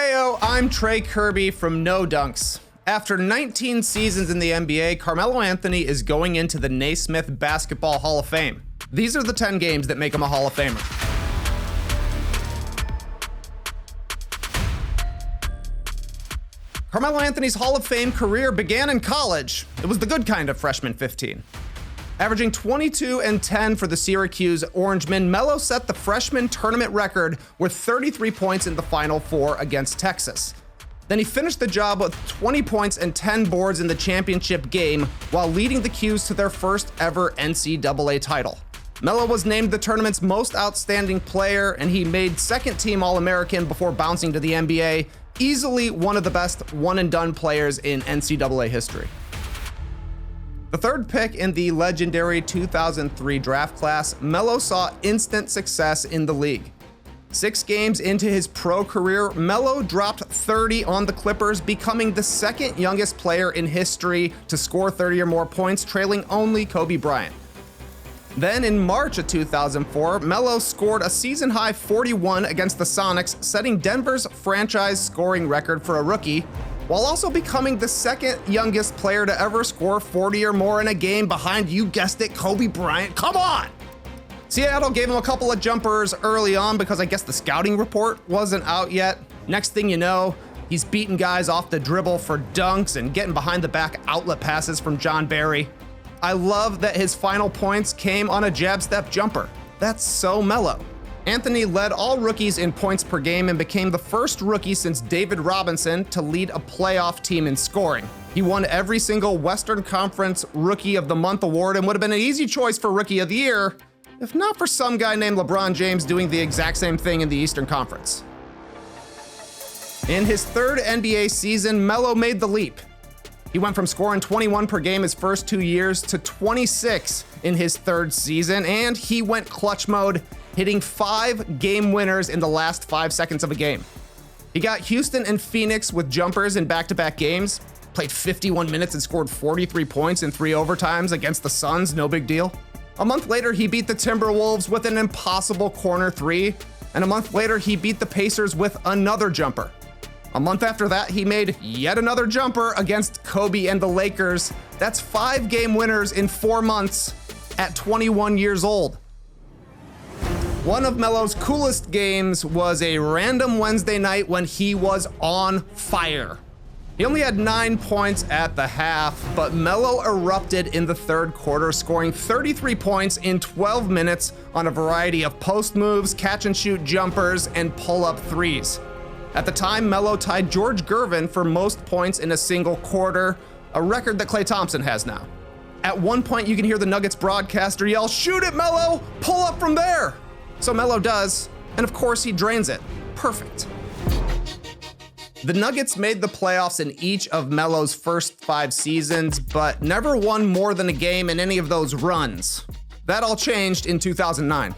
Heyo, I'm Trey Kirby from No Dunks. After 19 seasons in the NBA, Carmelo Anthony is going into the Naismith Basketball Hall of Fame. These are the 10 games that make him a Hall of Famer. Carmelo Anthony's Hall of Fame career began in college. It was the good kind of freshman 15. Averaging 22 and 10 for the Syracuse Orangemen, Melo set the freshman tournament record with 33 points in the Final Four against Texas. Then he finished the job with 20 points and 10 boards in the championship game while leading the Cuse to their first ever NCAA title. Melo was named the tournament's most outstanding player, and he made second-team All-American before bouncing to the NBA, easily one of the best one-and-done players in NCAA history. The third pick in the legendary 2003 draft class, Melo saw instant success in the league. 6 games into his pro career, Melo dropped 30 on the Clippers, becoming the second youngest player in history to score 30 or more points, trailing only Kobe Bryant. Then in March of 2004, Melo scored a season-high 41 against the Sonics, setting Denver's franchise scoring record for a rookie, while also becoming the second youngest player to ever score 40 or more in a game behind, you guessed it, Kobe Bryant. Come on! Seattle gave him a couple of jumpers early on because I guess the scouting report wasn't out yet. Next thing you know, he's beating guys off the dribble for dunks and getting behind the back outlet passes from John Barry. I love that his final points came on a jab step jumper. That's so Melo. Anthony led all rookies in points per game and became the first rookie since David Robinson to lead a playoff team in scoring. He won every single Western Conference Rookie of the Month award and would have been an easy choice for Rookie of the Year, if not for some guy named LeBron James doing the exact same thing in the Eastern Conference. In his third NBA season, Melo made the leap. He went from scoring 21 per game his first 2 years to 26 in his third season, and he went clutch mode, hitting 5 game winners in the last 5 seconds of a game. He got Houston and Phoenix with jumpers in back-to-back games, played 51 minutes and scored 43 points in 3 overtimes against the Suns, no big deal. A month later, he beat the Timberwolves with an impossible corner 3, and a month later, he beat the Pacers with another jumper. A month after that, he made yet another jumper against Kobe and the Lakers. That's 5 game winners in 4 months at 21 years old. One of Melo's coolest games was a random Wednesday night when he was on fire. He only had 9 points at the half, but Melo erupted in the third quarter, scoring 33 points in 12 minutes on a variety of post moves, catch and shoot jumpers, and pull-up threes. At the time, Melo tied George Gervin for most points in a single quarter, a record that Klay Thompson has now. At one point, you can hear the Nuggets broadcaster yell, "Shoot it, Melo! Pull up from there!" So Melo does, and of course he drains it. Perfect. The Nuggets made the playoffs in each of Melo's first 5 seasons, but never won more than a game in any of those runs. That all changed in 2009.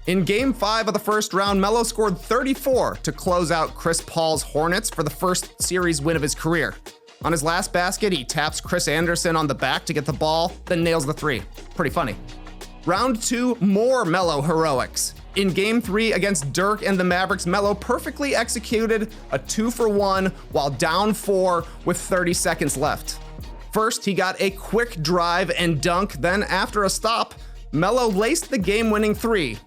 In Game 5 of the first round, Melo scored 34 to close out Chris Paul's Hornets for the first series win of his career. On his last basket, he taps Chris Anderson on the back to get the ball, then nails the 3. Pretty funny. Round 2, more Melo heroics. In Game 3 against Dirk and the Mavericks, Melo perfectly executed a 2-for-1 while down 4 with 30 seconds left. First, he got a quick drive and dunk, then after a stop, Melo laced the game-winning 3.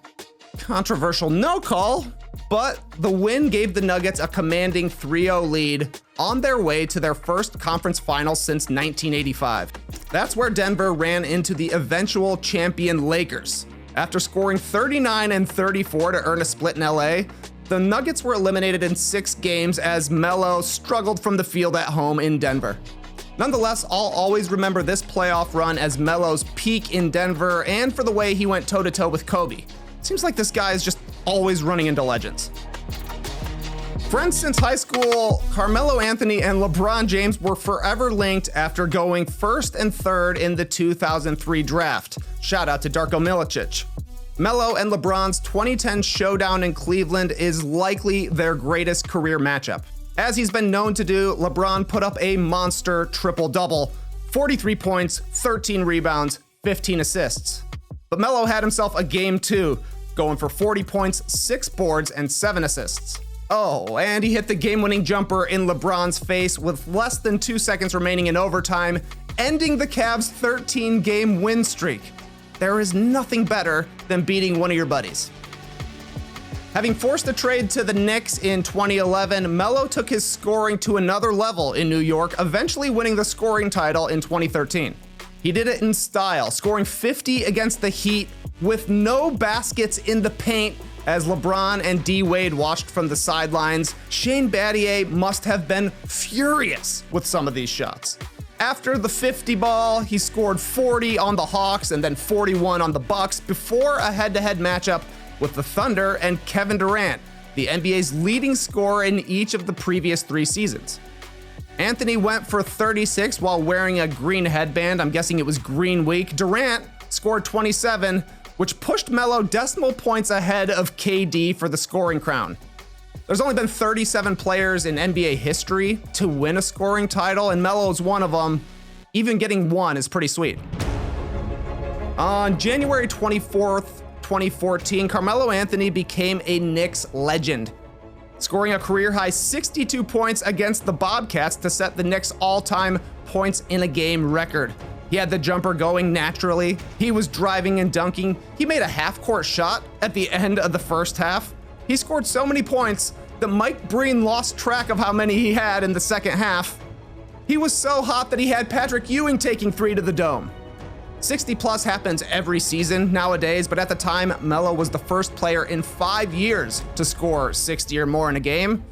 Controversial no call, but the win gave the Nuggets a commanding 3-0 lead on their way to their first conference finals since 1985. That's where Denver ran into the eventual champion Lakers. After scoring 39 and 34 to earn a split in LA, the Nuggets were eliminated in 6 games as Melo struggled from the field at home in Denver. Nonetheless, I'll always remember this playoff run as Melo's peak in Denver and for the way he went toe-to-toe with Kobe. Seems like this guy is just always running into legends. Friends since high school, Carmelo Anthony and LeBron James were forever linked after going first and third in the 2003 draft. Shout out to Darko Milicic. Melo and LeBron's 2010 showdown in Cleveland is likely their greatest career matchup. As he's been known to do, LeBron put up a monster triple-double, 43 points, 13 rebounds, 15 assists. But Melo had himself a game 2, going for 40 points, 6 boards, and 7 assists. Oh, and he hit the game-winning jumper in LeBron's face with less than 2 seconds remaining in overtime, ending the Cavs' 13-game win streak. There is nothing better than beating one of your buddies. Having forced a trade to the Knicks in 2011, Melo took his scoring to another level in New York, eventually winning the scoring title in 2013. He did it in style, scoring 50 against the Heat with no baskets in the paint as LeBron and D-Wade watched from the sidelines. Shane Battier must have been furious with some of these shots. After the 50 ball, he scored 40 on the Hawks and then 41 on the Bucks before a head-to-head matchup with the Thunder and Kevin Durant, the NBA's leading scorer in each of the previous 3 seasons. Anthony went for 36 while wearing a green headband. I'm guessing it was Green Week. Durant scored 27, which pushed Melo decimal points ahead of KD for the scoring crown. There's only been 37 players in NBA history to win a scoring title, and Melo is one of them. Even getting one is pretty sweet. On January 24th, 2014, Carmelo Anthony became a Knicks legend, scoring a career-high 62 points against the Bobcats to set the Knicks' all-time points in a game record. He had the jumper going naturally. He was driving and dunking. He made a half-court shot at the end of the first half. He scored so many points that Mike Breen lost track of how many he had in the second half. He was so hot that he had Patrick Ewing taking 3 to the dome. 60-plus happens every season nowadays, but at the time, Melo was the first player in 5 years to score 60 or more in a game.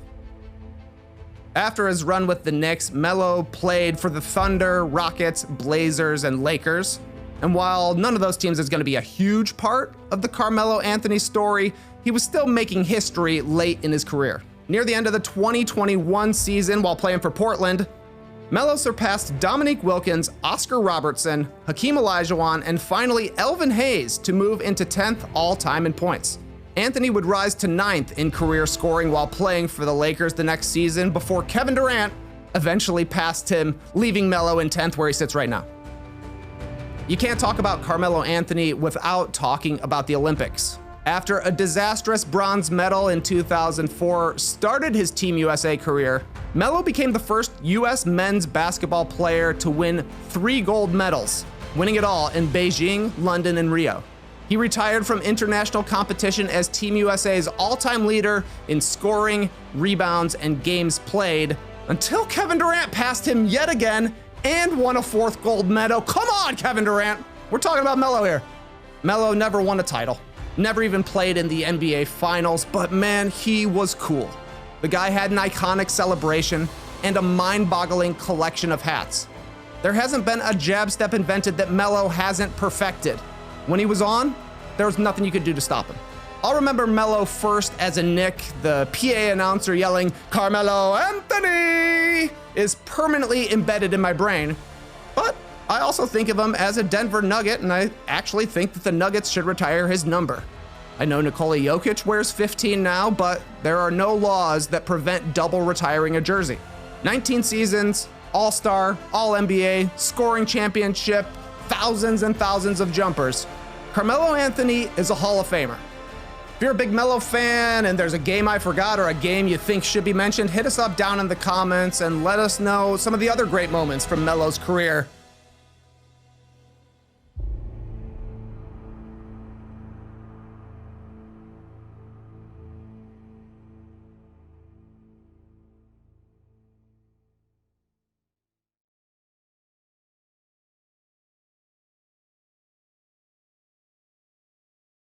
After his run with the Knicks, Melo played for the Thunder, Rockets, Blazers, and Lakers. And while none of those teams is going to be a huge part of the Carmelo Anthony story, he was still making history late in his career. Near the end of the 2021 season, while playing for Portland, Melo surpassed Dominique Wilkins, Oscar Robertson, Hakeem Olajuwon, and finally Elvin Hayes to move into 10th all-time in points. Anthony would rise to 9th in career scoring while playing for the Lakers the next season before Kevin Durant eventually passed him, leaving Melo in 10th where he sits right now. You can't talk about Carmelo Anthony without talking about the Olympics. After a disastrous bronze medal in 2004 started his Team USA career, Melo became the first US men's basketball player to win 3 gold medals, winning it all in Beijing, London, and Rio. He retired from international competition as Team USA's all-time leader in scoring, rebounds, and games played until Kevin Durant passed him yet again and won a 4th gold medal. Come on, Kevin Durant! We're talking about Melo here. Melo never won a title. Never even played in the NBA Finals, but man, he was cool. The guy had an iconic celebration and a mind-boggling collection of hats. There hasn't been a jab step invented that Melo hasn't perfected. When he was on, there was nothing you could do to stop him. I'll remember Melo first as a Knick. The PA announcer yelling, "Carmelo Anthony!" is permanently embedded in my brain. But I also think of him as a Denver Nugget, and I actually think that the Nuggets should retire his number. I know Nikola Jokic wears 15 now, but there are no laws that prevent double retiring a jersey. 19 seasons, All-Star, All-NBA, scoring championship, thousands and thousands of jumpers. Carmelo Anthony is a Hall of Famer. If you're a big Melo fan and there's a game I forgot or a game you think should be mentioned, hit us up down in the comments and let us know some of the other great moments from Melo's career.